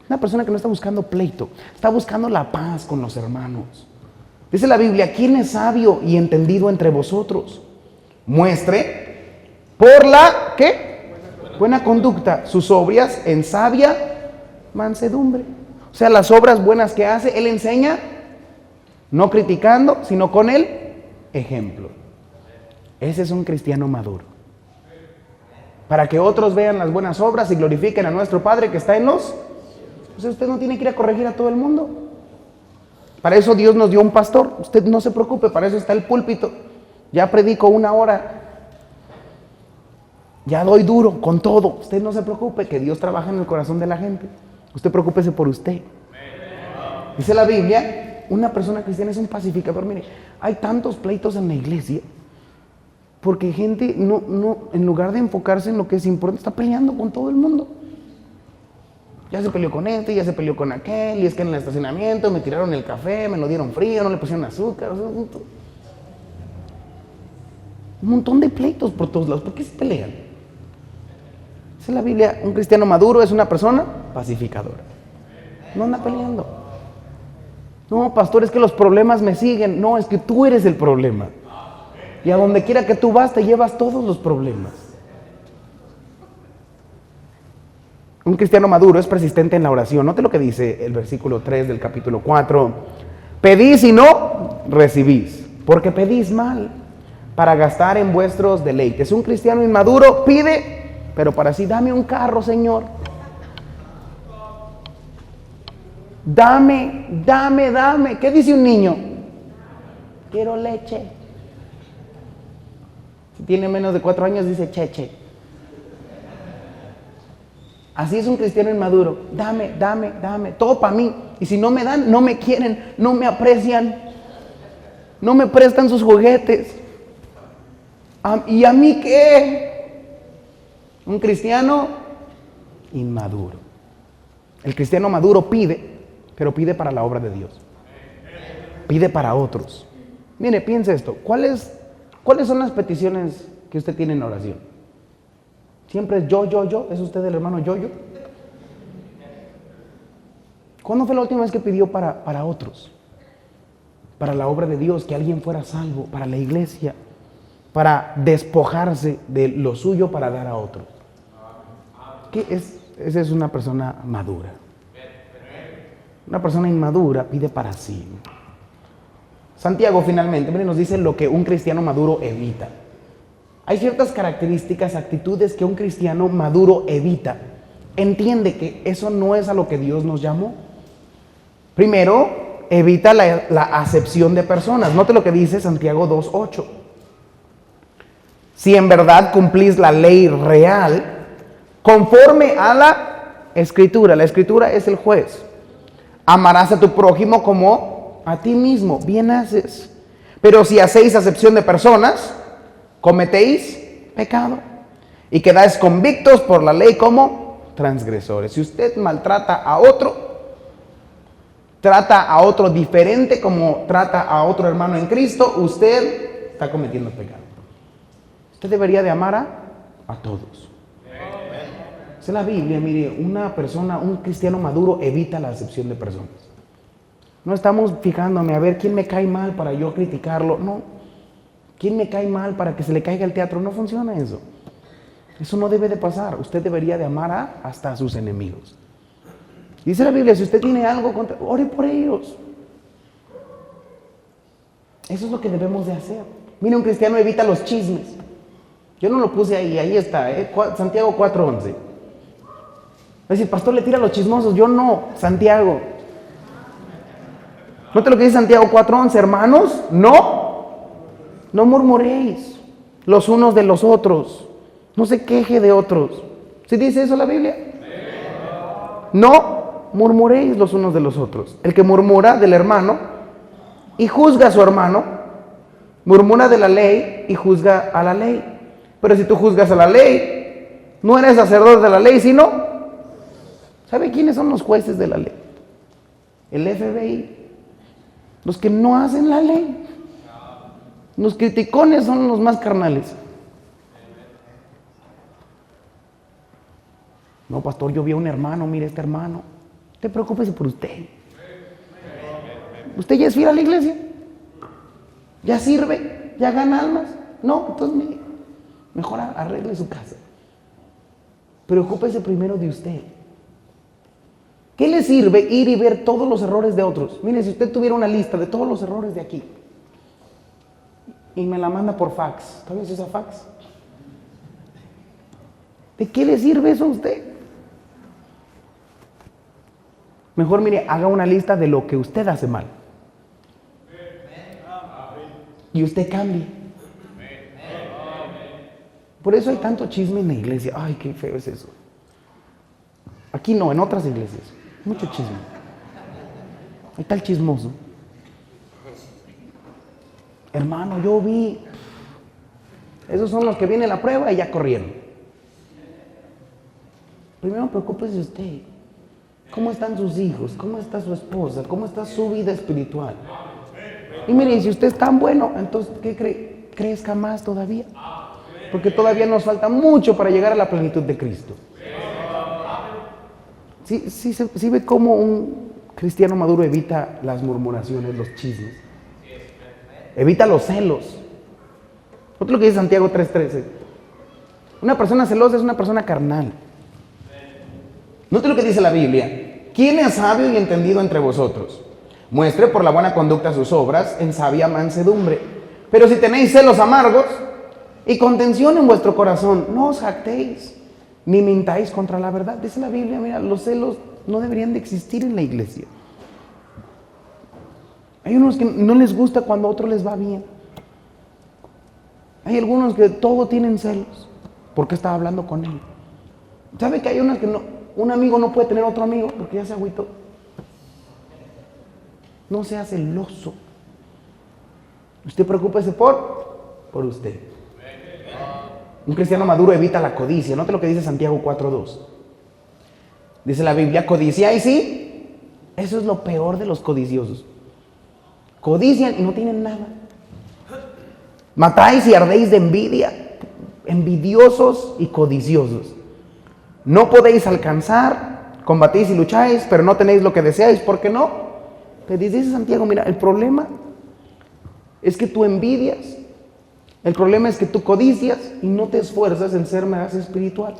Una persona que no está buscando pleito, está buscando la paz con los hermanos. Dice la Biblia, ¿quién es sabio y entendido entre vosotros? Muestre por la, ¿qué? Buena conducta, sus obras en sabia mansedumbre. O sea, las obras buenas que hace, él enseña, no criticando, sino con el ejemplo. Ese es un cristiano maduro. Para que otros vean las buenas obras y glorifiquen a nuestro Padre que está en los... Pues usted no tiene que ir a corregir a todo el mundo. Para eso Dios nos dio un pastor. Usted no se preocupe, para eso está el púlpito. Ya predico 1 hora. Ya doy duro con todo. Usted no se preocupe, que Dios trabaja en el corazón de la gente. Usted preocúpese por usted. Dice la Biblia, una persona cristiana es un pacificador. Mire, hay tantos pleitos en la iglesia porque gente no, en lugar de enfocarse en lo que es importante, está peleando con todo el mundo. Ya se peleó con este, ya se peleó con aquel, y es que en el estacionamiento me tiraron el café, me lo dieron frío, no le pusieron azúcar. O sea, un montón de pleitos por todos lados. ¿Por qué se pelean? Dice la Biblia, un cristiano maduro es una persona pacificadora. No anda peleando. No, pastor, es que los problemas me siguen. No, es que tú eres el problema. Y a donde quiera que tú vas, te llevas todos los problemas. Un cristiano maduro es persistente en la oración. Note lo que dice el versículo 3 del capítulo 4. Pedís y no recibís, porque pedís mal, para gastar en vuestros deleites. Un cristiano inmaduro pide, pero para sí, dame un carro, Señor. Dame. ¿Qué dice un niño? Quiero leche. Si tiene menos de 4 años, dice cheche. Así es un cristiano inmaduro. Dame. Todo para mí. Y si no me dan, no me quieren, no me aprecian, no me prestan sus juguetes. ¿Y a mí qué? Un cristiano inmaduro. El cristiano maduro pide, pero pide para la obra de Dios. Pide para otros. Mire, piense esto. ¿Cuáles son las peticiones que usted tiene en oración? Siempre es yo. ¿Es usted el hermano yo? ¿Cuándo fue la última vez que pidió para otros? Para la obra de Dios, que alguien fuera salvo, para la iglesia, para despojarse de lo suyo para dar a otros. Esa es una persona madura. Una persona inmadura pide para sí. Santiago finalmente, mire, nos dice lo que un cristiano maduro evita. Hay ciertas características, actitudes que un cristiano maduro evita. Entiende que eso no es a lo que Dios nos llamó. Primero, evita la acepción de personas. Note lo que dice Santiago 2:8. Si en verdad cumplís la ley real, conforme a la Escritura es el juez. Amarás a tu prójimo como a ti mismo. Bien haces. Pero si hacéis acepción de personas, cometéis pecado y quedáis convictos por la ley como transgresores. Si usted maltrata a otro, trata a otro diferente como trata a otro hermano en Cristo, usted está cometiendo pecado. Usted debería de amar a todos. Es la Biblia, mire, una persona, un cristiano maduro evita la acepción de personas. No estamos fijándome a ver quién me cae mal para yo criticarlo, no. ¿Quién me cae mal para que se le caiga el teatro? No funciona eso. Eso no debe de pasar. Usted debería de amar hasta a sus enemigos. Dice la Biblia, si usted tiene algo contra, ore por ellos. Eso es lo que debemos de hacer. Mire, un cristiano evita los chismes. Yo no lo puse ahí está, Santiago 4:11. Es decir, pastor le tira a los chismosos, yo no, Santiago. ¿No te lo que dice Santiago 4:11, hermanos? No murmuréis los unos de los otros. No se queje de otros. ¿Sí dice eso la Biblia? No murmuréis los unos de los otros. El que murmura del hermano y juzga a su hermano, murmura de la ley y juzga a la ley. Pero si tú juzgas a la ley, no eres sacerdote de la ley, sino, ¿sabe quiénes son los jueces de la ley? El FBI. Los que no hacen la ley. Los criticones son los más carnales. No, pastor, yo vi a un hermano, mire este hermano. No te preocupes por usted. ¿Usted ya es fiel a la iglesia? ¿Ya sirve? ¿Ya gana almas? No, entonces mejor arregle su casa. Preocúpese primero de usted. ¿Qué le sirve ir y ver todos los errores de otros? Mire, si usted tuviera una lista de todos los errores de aquí y me la manda por fax, ¿todavía se usa fax? ¿De qué le sirve eso a usted? Mejor, mire, haga una lista de lo que usted hace mal. Y usted cambie. Por eso hay tanto chisme en la iglesia. Ay, qué feo es eso. Aquí no, en otras iglesias. Mucho chisme. Ahí está el chismoso. Hermano, yo vi. Esos son los que viene la prueba y ya corrieron. Primero preocúpese usted. ¿Cómo están sus hijos? ¿Cómo está su esposa? ¿Cómo está su vida espiritual? Y mire, si usted es tan bueno, entonces, ¿qué cree? Crezca más todavía. Porque todavía nos falta mucho para llegar a la plenitud de Cristo. Sí ve cómo un cristiano maduro evita las murmuraciones, los chismes. Evita los celos. Otro lo que dice Santiago 3:13. Una persona celosa es una persona carnal. Note lo que dice la Biblia. ¿Quién es sabio y entendido entre vosotros? Muestre por la buena conducta sus obras en sabia mansedumbre. Pero si tenéis celos amargos y contención en vuestro corazón, no os jactéis, ni mintáis contra la verdad. Dice la Biblia, mira, los celos no deberían de existir en la iglesia. Hay unos que no les gusta cuando a otros les va bien. Hay algunos que todo tienen celos. ¿Por qué estaba hablando con él? ¿Sabe que hay unos que no? Un amigo no puede tener otro amigo porque ya se agüitó. No sea celoso. Usted preocúpese por usted. Un cristiano maduro evita la codicia. Note lo que dice Santiago 4:2. Dice la Biblia, codiciáis, sí. Eso es lo peor de los codiciosos. Codician y no tienen nada. Matáis y ardéis de envidia. Envidiosos y codiciosos. No podéis alcanzar, combatís y lucháis, pero no tenéis lo que deseáis. ¿Por qué no? Te dice Santiago, mira, el problema es que tú envidias. El problema es que tú codicias y no te esfuerzas en ser más espiritual.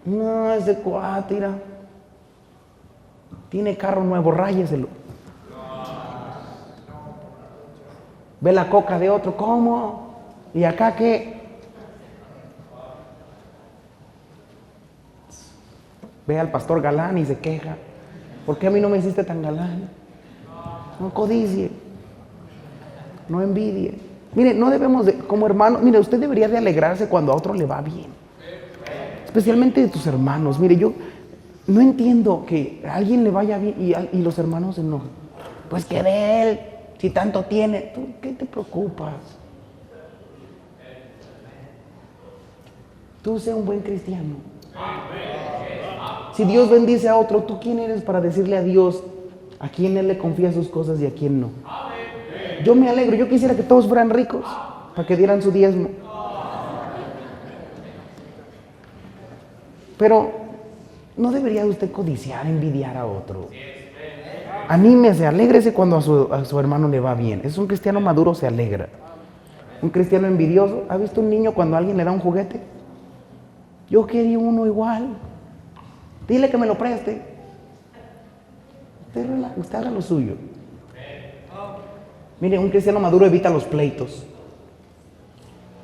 No, ese cuate, mira, tiene carro nuevo, ráyeselo. Ve la coca de otro, ¿cómo? ¿Y acá qué? Ve al pastor galán y se queja. ¿Por qué a mí no me hiciste tan galán? No codicie, no envidie. Mire, no debemos de, como hermanos, mire, usted debería de alegrarse cuando a otro le va bien. Especialmente de tus hermanos. Mire, yo no entiendo que a alguien le vaya bien y los hermanos se enojan. Pues que de él, si tanto tiene, ¿tú qué te preocupas? Tú sé un buen cristiano. Si Dios bendice a otro, ¿tú quién eres para decirle a Dios a quién Él le confía sus cosas y a quién no? Yo me alegro, yo quisiera que todos fueran ricos para que dieran su diezmo. Pero no debería usted codiciar, envidiar a otro. Anímese, alégrese cuando a su hermano le va bien. Es un cristiano maduro, se alegra. Un cristiano envidioso, ¿ha visto un niño cuando alguien le da un juguete? Yo quería uno igual. Dile que me lo preste. Usted haga lo suyo. Mire, un cristiano maduro evita los pleitos.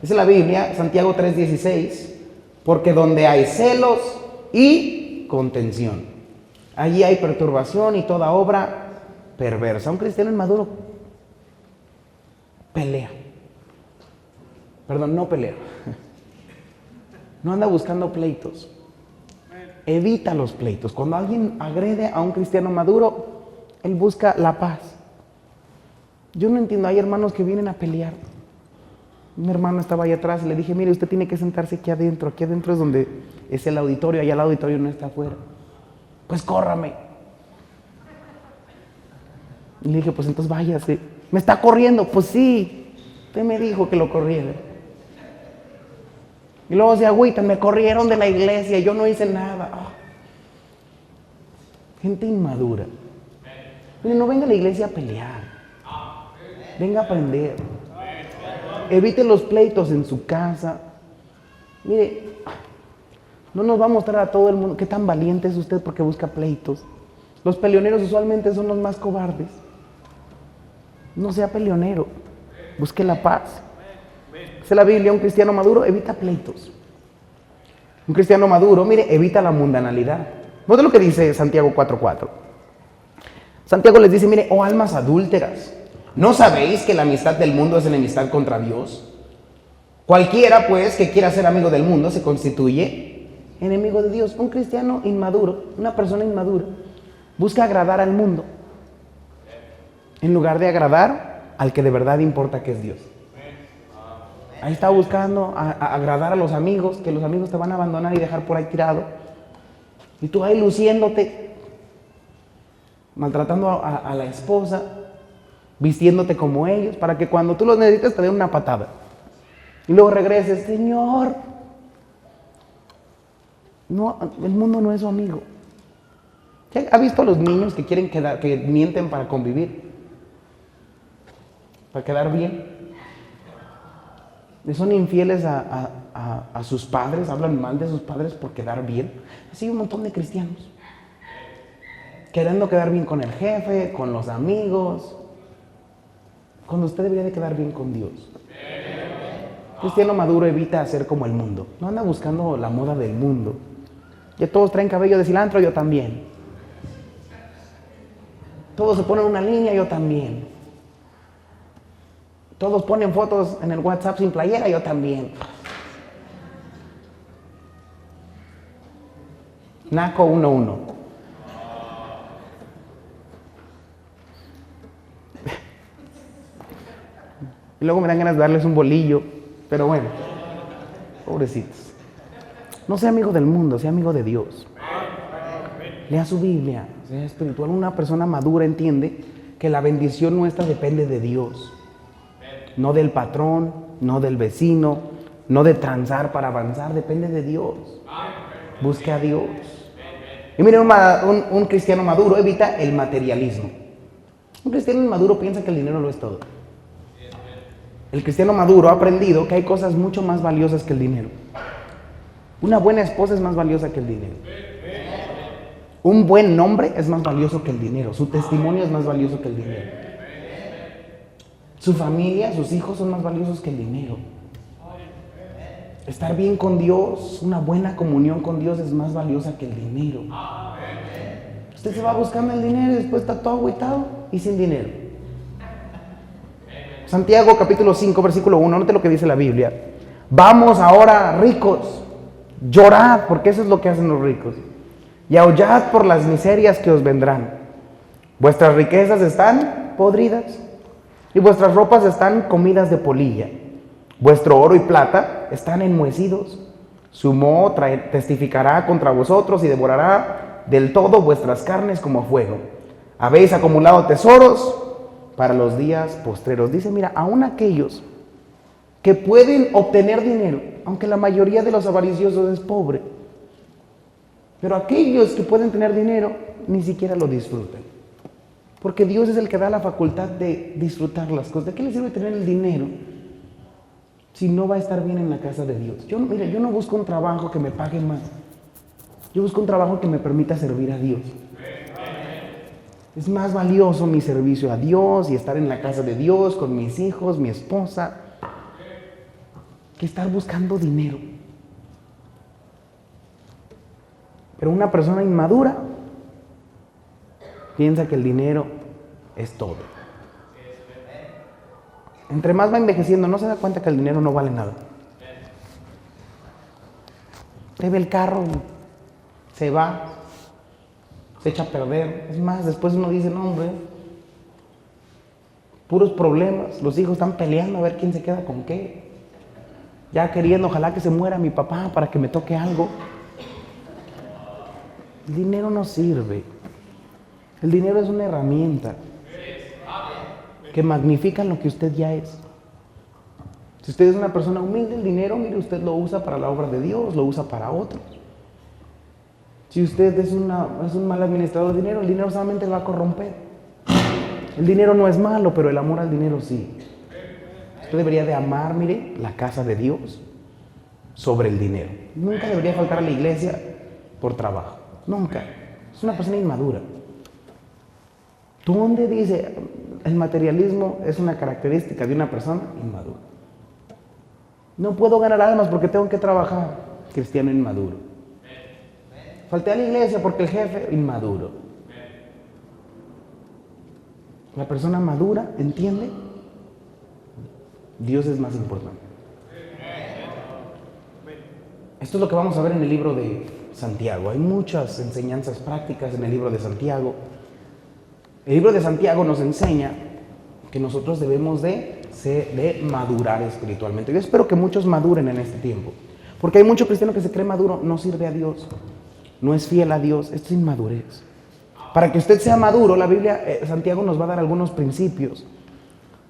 Dice la Biblia, Santiago 3:16, porque donde hay celos y contención, allí hay perturbación y toda obra perversa. Un cristiano inmaduro pelea. Perdón, no pelea. No anda buscando pleitos. Evita los pleitos. Cuando alguien agrede a un cristiano maduro, él busca la paz. Yo no entiendo, hay hermanos que vienen a pelear. Un hermano estaba ahí atrás y le dije, mire, usted tiene que sentarse aquí adentro es donde es el auditorio, allá el auditorio no está afuera. Pues córrame. Y le dije, pues entonces váyase. ¿Me está corriendo? Pues sí, usted me dijo que lo corriera. Y luego se agüitan, me corrieron de la iglesia, yo no hice nada. Oh. Gente inmadura. Mire, no venga a la iglesia a pelear. Venga a aprender. Evite los pleitos en su casa. Mire, no nos va a mostrar a todo el mundo qué tan valiente es usted porque busca pleitos. Los peleoneros usualmente son los más cobardes. No sea peleonero. Busque la paz. Dice la Biblia, un cristiano maduro evita pleitos. Un cristiano maduro, mire, evita la mundanalidad. Note lo que dice Santiago 4:4. Santiago les dice, mire, oh almas adúlteras, ¿no sabéis que la amistad del mundo es enemistad contra Dios? Cualquiera, pues, que quiera ser amigo del mundo se constituye enemigo de Dios. Un cristiano inmaduro, una persona inmadura, busca agradar al mundo en lugar de agradar al que de verdad importa, que es Dios. Ahí está buscando agradar a los amigos, que los amigos te van a abandonar y dejar por ahí tirado. Y tú ahí luciéndote, maltratando a la esposa, vistiéndote como ellos, para que cuando tú los necesites te den una patada. Y luego regreses, Señor. No, el mundo no es su amigo. ¿Ha visto a los niños que quieren que mienten para convivir? Para quedar bien. Son infieles a sus padres, hablan mal de sus padres por quedar bien. Así hay un montón de cristianos queriendo quedar bien con el jefe, con los amigos, cuando usted debería de quedar bien con Dios. Cristiano maduro evita ser como el mundo. No anda buscando la moda del mundo. Ya todos traen cabello de cilantro, yo también. Todos se ponen una línea, yo también. Todos ponen fotos en el WhatsApp sin playera, yo también. Naco 1:1. Y luego me dan ganas de darles un bolillo, pero bueno, pobrecitos. No sea amigo del mundo, sea amigo de Dios. Lea su Biblia, sea espiritual. Una persona madura entiende que la bendición nuestra depende de Dios. No del patrón, no del vecino, no de transar para avanzar, depende de Dios. Busque a Dios. Y miren, un cristiano maduro evita el materialismo. Un cristiano inmaduro piensa que el dinero lo es todo. El cristiano maduro ha aprendido que hay cosas mucho más valiosas que el dinero. Una buena esposa es más valiosa que el dinero. Un buen nombre es más valioso que el dinero. Su testimonio es más valioso que el dinero. Su familia, sus hijos son más valiosos que el dinero. Estar bien con Dios, una buena comunión con Dios es más valiosa que el dinero. Usted se va buscando el dinero y después está todo agüitado y sin dinero. Santiago capítulo 5 versículo 1, note lo que dice la Biblia. Vamos ahora, ricos, llorad, porque eso es lo que hacen los ricos, y aullad por las miserias que os vendrán. Vuestras riquezas están podridas y vuestras ropas están comidas de polilla. Vuestro oro y plata están enmohecidos. Su moho testificará contra vosotros y devorará del todo vuestras carnes como fuego. Habéis acumulado tesoros para los días postreros. Dice, mira, aún aquellos que pueden obtener dinero, aunque la mayoría de los avariciosos es pobre, Pero aquellos que pueden tener dinero ni siquiera lo disfrutan. Porque Dios es el que da la facultad de disfrutar las cosas. ¿De qué le sirve tener el dinero si no va a estar bien en la casa de Dios? Yo no busco un trabajo que me pague más. Yo busco un trabajo que me permita servir a Dios. Es más valioso mi servicio a Dios y estar en la casa de Dios con mis hijos, mi esposa, que estar buscando dinero. Pero una persona inmadura piensa que el dinero es todo. Entre más va envejeciendo, no se da cuenta que el dinero no vale nada. Te ve el carro, se va, se echa a perder. Es más, después uno dice, no hombre, puros problemas. Los hijos están peleando a ver quién se queda con qué. Ya queriendo, ojalá que se muera mi papá para que me toque algo. El dinero no sirve. El dinero es una herramienta que magnifica lo que usted ya es. Si usted es una persona humilde, el dinero, mire, usted lo usa para la obra de Dios, lo usa para otros. Si usted es un mal administrador de dinero, el dinero solamente lo va a corromper. El dinero no es malo, pero el amor al dinero sí. Usted debería de amar, mire, la casa de Dios sobre el dinero. Nunca debería faltar a la iglesia por trabajo. Nunca. Es una persona inmadura. ¿Dónde dice el materialismo es una característica de una persona inmadura? No puedo ganar almas porque tengo que trabajar. Cristiano inmaduro. Falté a la iglesia porque el jefe inmaduro. La persona madura entiende, Dios es más importante. Esto es lo que vamos a ver en el libro de Santiago. Hay muchas enseñanzas prácticas en el libro de Santiago. El libro de Santiago nos enseña que nosotros debemos de madurar espiritualmente. Yo espero que muchos maduren en este tiempo. Porque hay mucho cristiano que se cree maduro, no sirve a Dios, no es fiel a Dios. Esto es inmadurez. Para que usted sea maduro, la Biblia, Santiago nos va a dar algunos principios.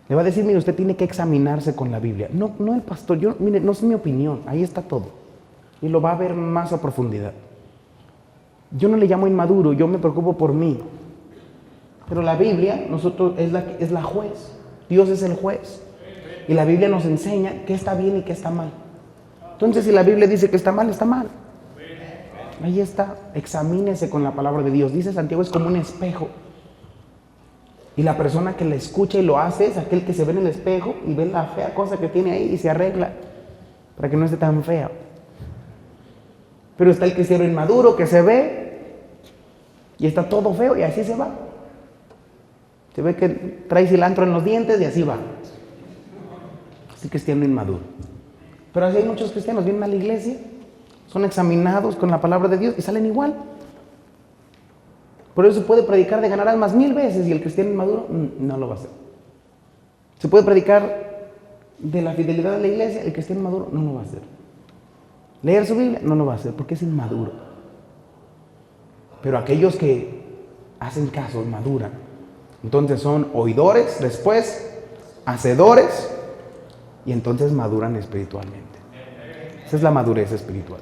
Le va a decir, mire, usted tiene que examinarse con la Biblia. No el pastor, mire, no es mi opinión, ahí está todo. Y lo va a ver más a profundidad. Yo no le llamo inmaduro, yo me preocupo por mí. Pero la Biblia, nosotros es la juez. Dios es el juez. Y la Biblia nos enseña qué está bien y qué está mal. Entonces, si la Biblia dice que está mal, está mal. Ahí está, examínese con la palabra de Dios. Dice Santiago, es como un espejo. Y la persona que la escucha y lo hace es aquel que se ve en el espejo y ve la fea cosa que tiene ahí y se arregla para que no esté tan fea. Pero está el cristiano inmaduro que se ve y está todo feo y así se va. Se ve que trae cilantro en los dientes y así va. Así cristiano inmaduro. Pero así hay muchos cristianos, vienen a la iglesia, son examinados con la palabra de Dios y salen igual. Por eso se puede predicar de ganar almas 1000 veces y el cristiano inmaduro no lo va a hacer. Se puede predicar de la fidelidad de la iglesia, el cristiano inmaduro no lo va a hacer. Leer su Biblia no lo va a hacer porque es inmaduro. Pero aquellos que hacen caso, maduran, entonces son oidores, después hacedores y entonces maduran espiritualmente. Esa es la madurez espiritual.